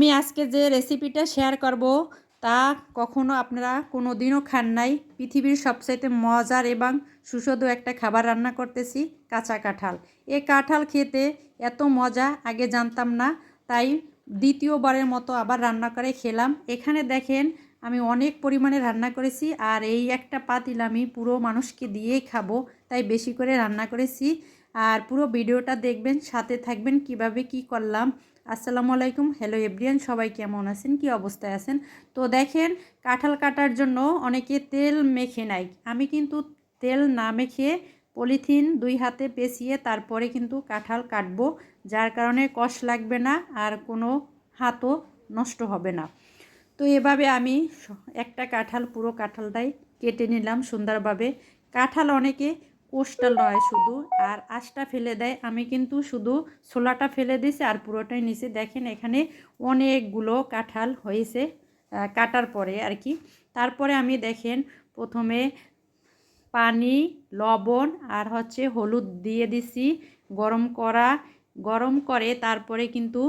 আমি আজকে যে রেসিপিটা শেয়ার করব তা কখনো আপনারা কোনো দিনও খান নাই। পৃথিবীর সবচাইতে মজার এবং সুস্বাদু একটা খাবার রান্না করতেছি, কাঁচা কাঁঠাল। এই কাঁঠাল খেতে এত মজা আগে জানতাম না, তাই দ্বিতীয়বারের মতো আবার রান্না করে খেলাম। এখানে দেখেন আমি অনেক পরিমাণে রান্না করেছি, আর এই একটা পাতিল আমি পুরো মানুষকে দিয়েই খাবো, তাই বেশি করে রান্না করেছি। আর পুরো ভিডিওটা দেখবেন, সাথে থাকবেন কিভাবে কি করলাম। আসসালামু আলাইকুম, হ্যালো এভরিয়ান, সবাই কেমন আছেন, কি অবস্থায় আছেন? তো দেখেন, কাঁঠাল কাটার জন্য অনেকে তেল মেখে নেয়, আমি কিন্তু তেল না মেখে পলিথিন 2 হাতে পেঁচিয়ে তারপরে কিন্তু কাঁঠাল কাটবো, যার কারণে কষ্ট লাগবে না আর কোনো হাতও নষ্ট হবে না। তো এভাবে আমি একটা কাঁঠাল, পুরো কাঁঠালটাই কেটে নিলাম সুন্দরভাবে। কাঁঠাল অনেকে কোষটা নয় শুধু, আর আঁশটা ফেলে দেয়, আমি কিন্তু শুধু ছোলাটা ফেলে দিয়েছি আর পুরোটাই নিচে। দেখেন এখানে অনেকগুলো কাঁঠাল হয়েছে কাটার পরে আর কি। তারপরে আমি দেখেন প্রথমে পানি, লবণ আর হলুদ দিয়ে দিছি গরম করে তারপরে কিন্তু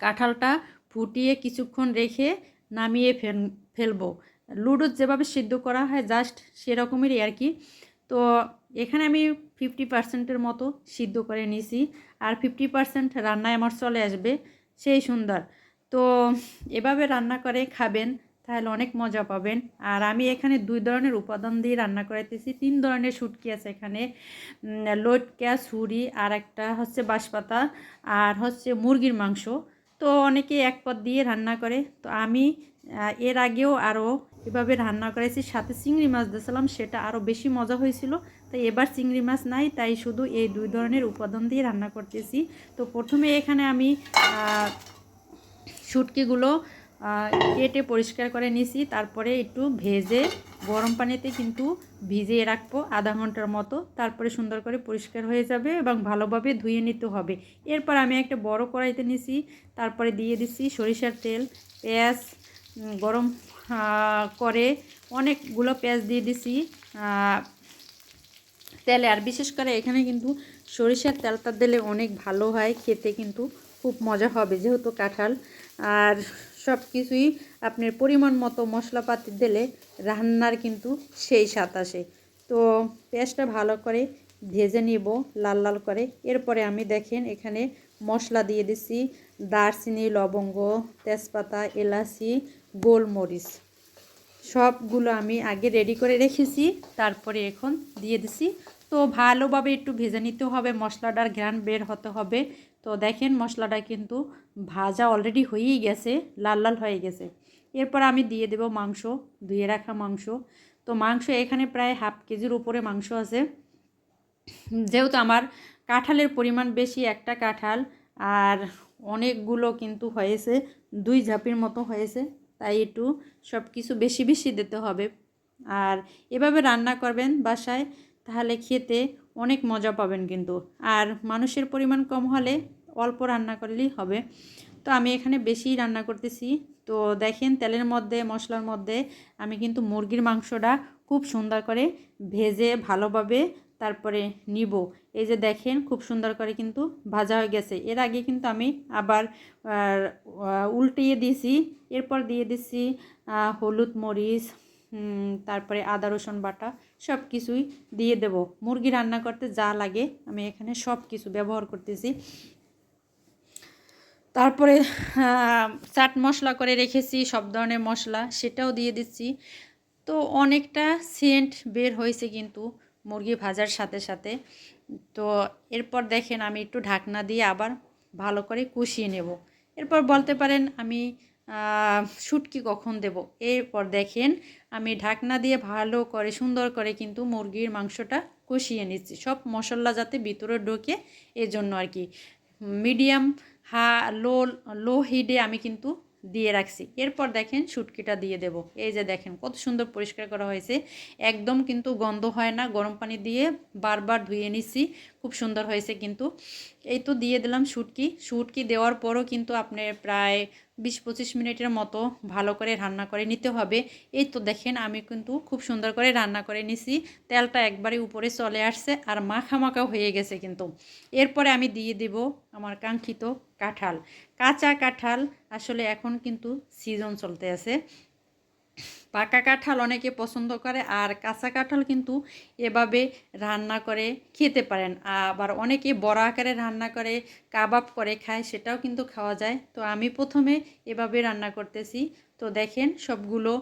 কাঁঠালটা ফুটিয়ে কিছুক্ষণ রেখে নামিয়ে ফেলবো। লুডুস যেভাবে সিদ্ধ করা হয় জাস্ট সেরকমেরই আর কি। তো এখানে আমি 50%-এর মতো সিদ্ধ করে নিয়েছি, আর 50% রান্নায় আমার চলে আসবে সেই সুন্দর। তো এভাবে রান্না করে খাবেন, তাহলে অনেক মজা পাবেন। আর আমি এখানে 2 ধরনের উপাদান দিয়ে রান্না করাইতেছি। 3 ধরনের শুটকি আছে এখানে, লটকা, ছুরি, আর একটা বাঁশপাতা, আর মুরগির মাংস। তো অনেকে এক পদ দিয়ে রান্না করে, তো আমি এর আগেও আরও এভাবে রান্না করেছি, সাথে চিংড়ি মাছ দিয়েছিলাম, সেটা আরও বেশি মজা হয়েছিল। তাই এবার চিংড়ি মাছ নাই, তাই শুধু এই 2 ধরনের উপাদান দিয়ে রান্না করতেছি। তো প্রথমে এখানে আমি শুটকিগুলো কেটে পরিষ্কার করে নিয়েছি, তারপরে একটু ভেজে গরম পানিতে কিন্তু ভিজিয়ে রাখবো আধা ঘন্টার মতো, তারপরে সুন্দর করে পরিষ্কার হয়ে যাবে এবং ভালোভাবে ধুয়ে নিতে হবে। এরপর আমি একটা বড় কড়াইতে নিয়েছি, তারপরে দিয়ে দিচ্ছি সরিষার তেল, পেঁয়াজ গরম করে অনেকগুলো পেঁয়াজ দিয়ে দিছি তেলে। আর বিশেষ করে এখানে কিন্তু সরিষার তেলটা দিলে অনেক ভালো হয় খেতে, কিন্তু খুব মজা হবে যেহেতু কাঁঠাল। আর সব কিছুই আপনার পরিমাণ মতো মশলাপাতি দিলে রান্নার কিন্তু সেই স্বাদ আসে। তো পেঁয়াজটা ভালো করে ভেজে নিব লাল লাল করে। এরপরে আমি দেখেন এখানে মশলা দিয়ে দিছি, দারচিনি, লবঙ্গ, তেজপাতা, এলাচি, গোলমরিচ, সবগুলো আমি আগে রেডি করে রেখেছি, তারপরে এখন দিয়ে দিছি। তো ভালোভাবে একটু ভেজে নিতে হবে, মশলাটার ঘ্রাণ বের হতে হবে। তো দেখেন মশলাটা কিন্তু ভাজা অলরেডি হয়েই গেছে, লাল লাল হয়ে গেছে। এরপর আমি দিয়ে দেব মাংস, ধুয়ে রাখা মাংস। তো মাংস এখানে প্রায় হাফ কেজির উপরে মাংস আছে, যেহেতু আমার কাঁঠালের পরিমাণ বেশি, একটা কাঁঠাল আর অনেকগুলো কিন্তু হয়েছে, 2 ঝাঁপির মতো হয়েছে, তাই একটু সব কিছু বেশি বেশি দিতে হবে। আর এভাবে রান্না করবেন বাসায়, তাহলে খেতে অনেক মজা পাবেন কিন্তু। আর মানুষের পরিমাণ কম হলে অল্প রান্না করলেই হবে। তো আমি এখানে বেশি রান্না করতেছি। তো দেখেন তেলের মধ্যে, মশলার মধ্যে আমি কিন্তু মুরগির মাংসটা খুব সুন্দর করে ভেজে ভালোভাবে তারপরে নিব। এই যে দেখেন খুব সুন্দর করে কিন্তু ভাজা হয়ে গেছে। এর আগে কিন্তু আমি আবার উল্টিয়ে দিয়েছি। এরপর দিয়ে দিচ্ছি হলুদ, মরিচ, তারপরে আদা রসুন বাটা, সব কিছুই দিয়ে দেব। মুরগি রান্না করতে যা লাগে আমি এখানে সব কিছু ব্যবহার করতেছি। তারপরে চাট মশলা করে রেখেছি, সব ধরনের মশলা, সেটাও দিয়ে দিচ্ছি। তো অনেকটা সেন্ট বের হয়েছে কিন্তু মুরগি ভাজার সাথে সাথে। তো এরপর দেখেন আমি একটু ঢাকনা দিয়ে আবার ভালো করে কষিয়ে নেব। এরপর বলতে পারেন আমি শুটকি কখন দেব। এরপর দেখেন আমি ঢাকনা দিয়ে ভালো করে সুন্দর করে কিন্তু মুরগির মাংসটা কষিয়ে নিচ্ছি, সব মশলা যাতে ভিতরে ঢোকে, এজন্য আর কি। মিডিয়াম লো লো হিটে আমি কিন্তু দিয়ে রাখছি। এরপর দেখেন শুটকিটা দিয়ে দেব। এই যে দেখেন কত সুন্দর পরিষ্কার করা হয়েছে, একদম কিন্তু গন্ধ হয় না। গরম পানি দিয়ে বারবার ধুয়ে নিছি, খুব সুন্দর হয়েছে কিন্তু। এই তো দিয়ে দিলাম শুটকি দেওয়ার পরও কিন্তু আপনার প্রায় 20-25 মিনিটের মতো ভালো করে রান্না করে নিতে হবে। এই তো দেখেন আমি কিন্তু খুব সুন্দর করে রান্না করে নিছি, তেলটা একবারে উপরে চলে আসছে আর মাখা মাখা হয়ে গেছে কিন্তু। এরপরে আমি দিয়ে দেব আমার কাঙ্ক্ষিত কাঁঠাল, কাঁচা কাঁঠাল। আসলে এখন কিন্তু সিজন চলতে আছে, পাকা কাঁঠাল অনেকে পছন্দ করে, আর কাঁচা কাঁঠাল কিন্তু এভাবে রান্না করে খেতে পারেন। আবার অনেকে বড়া আকারে রান্না করে কাবাব করে খায়, সেটাও কিন্তু খাওয়া যায়। তো আমি প্রথমে এভাবে রান্না করতেছি। তো দেখেন সবগুলো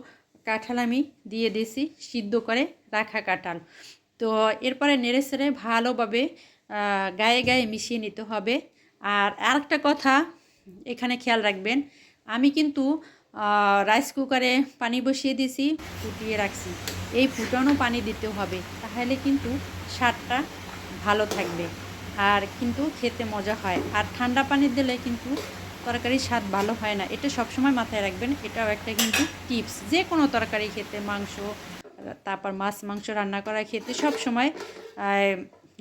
কাঁঠাল আমি দিয়ে দিয়েছি, সিদ্ধ করে রাখা কাঁঠাল। তো এরপরে নেড়ে চেড়ে ভালোভাবে গায়ে গায়ে মিশিয়ে নিতে হবে। আর আরেকটা কথা এখানে খেয়াল রাখবেন, আমি কিন্তু রাইস কুকারে পানি বসিয়ে দিয়েছি, ফুটিয়ে রাখছি। এই ফুটানো পানি দিতে হবে, তাহলে কিন্তু স্বাদটা ভালো থাকবে আর কিন্তু খেতে মজা হয়। আর ঠান্ডা পানি দিলে কিন্তু তরকারির স্বাদ ভালো হয় না, এটা সবসময় মাথায় রাখবেন। এটাও একটা কিন্তু টিপস, যে কোনো তরকারি খেতে, মাংস, তারপর মাছ মাংস রান্না করা খেতে সবসময়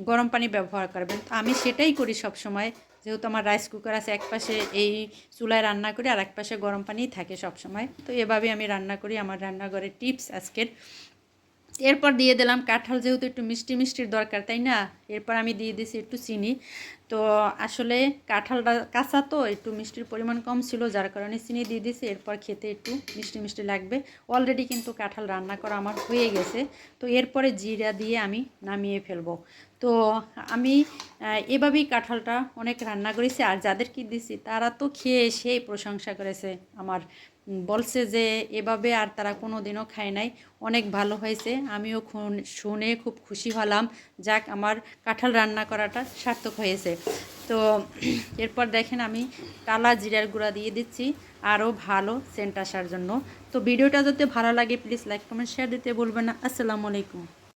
গরম পানি ব্যবহার করবেন। আমি সেটাই করি সব সময়, যেহেতু আমার রাইস কুকার আছে, এক পাশে এই চুলায় রান্না করি আর এক পাশে গরম পানিই থাকে সব সময়। তো এভাবে আমি রান্না করি, আমার রান্নাঘরের টিপস আজকের। এরপর দিয়ে দিলাম কাঁঠাল, যেহেতু একটু মিষ্টি মিষ্টির দরকার, তাই না? এরপর আমি দিয়ে দিয়েছি একটু চিনি। তো আসলে কাঁঠালটা কাঁচা তো একটু মিষ্টির পরিমাণ কম ছিল, যার কারণে চিনি দিয়ে দিয়েছি। এরপর খেতে একটু মিষ্টি মিষ্টি লাগবে। অলরেডি কিন্তু কাঁঠাল রান্না করা আমার হয়ে গেছে। তো এরপরে জিরা দিয়ে আমি নামিয়ে ফেলবো। তো আমি এভাবেই কাঁঠালটা অনেক রান্না করেছি, আর যাদেরকে দিয়েছি তারা তো খেয়ে সেই প্রশংসা করেছে আমার, বলছে যে এভাবে আর তারা কোনো দিনও খায় নাই, অনেক ভালো হয়েছে। আমিও শুনে খুব খুশি হলাম, যাক আমার কাঁঠাল রান্না করাটা সার্থক হয়েছে। তো এরপর দেখেন আমি কালা জিরার গুঁড়া দিয়ে দিচ্ছি আরও ভালো সেন্ট আসার জন্য। তো ভিডিওটা যদি ভালো লাগে প্লিজ লাইক কমেন্ট শেয়ার দিতে ভুলবেন না। আসসালামু আলাইকুম।